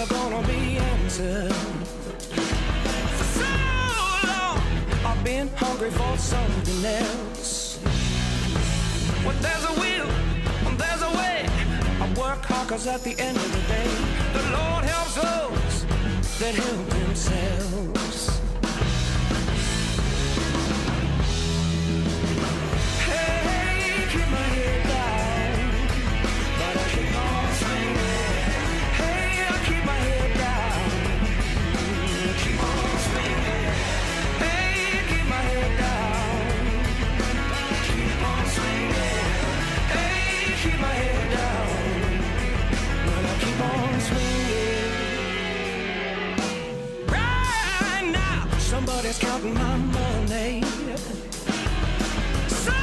never gonna be answered. For so long, I've been hungry for something else. When there's a will, when there's a way, I work hard 'cause at the end of the day, the Lord helps those that help themselves. Hey, keep my head down, but I keep on swinging. Hey, I keep my head down, keep on swinging. Hey, keep my head down, keep on swinging. Hey, keep my head down, but I keep on swinging. Right now, somebody's counting my money. So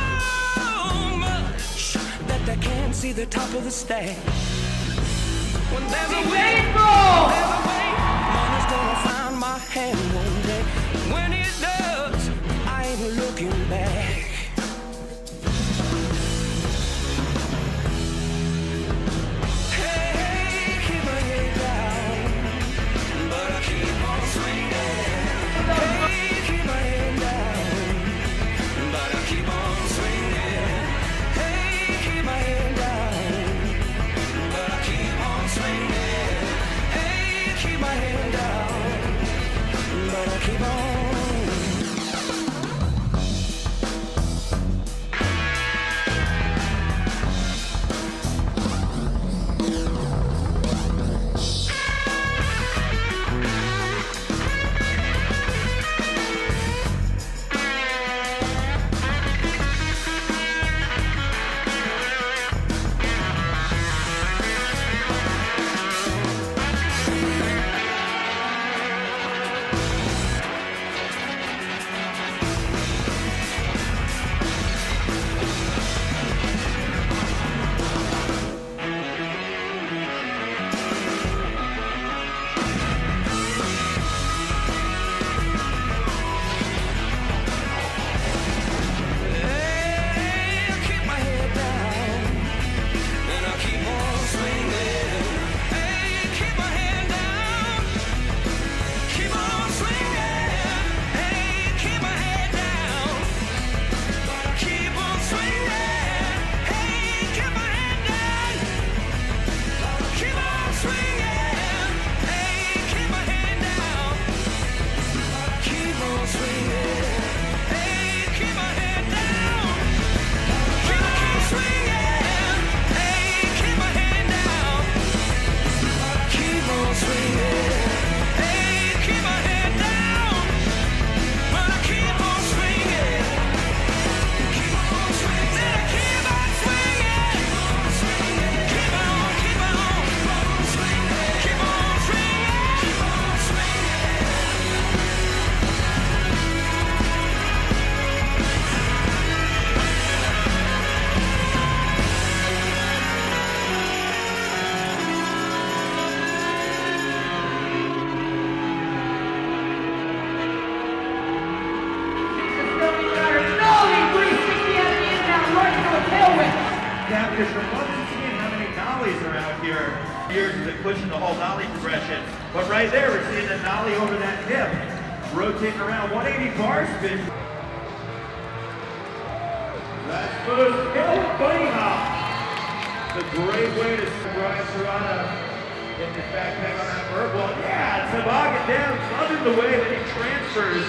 much that they can't see the top of the stack. When there's a way, money's gonna find my hand one day. When it does, I ain't looking back. Hey, keep my head down, but I keep on swinging. Hey, keep my head down, but I keep on swinging. Hey, keep my head down, but I keep on swinging. Hey, keep my head down, but I keep on. Because from what we've seen, how many nollies are out here, years of pushing the whole nollie progression. But right there, we're seeing the nollie over that hip, rotating around 180 bar spin. That's first hill bunny hop. It's a great way to see Brian Serrano get his backpack on that verbal. Yeah, toboggan down, loving the way that he transfers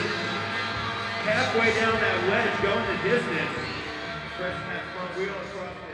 halfway down that wedge, going the distance. Pressing that front wheel across the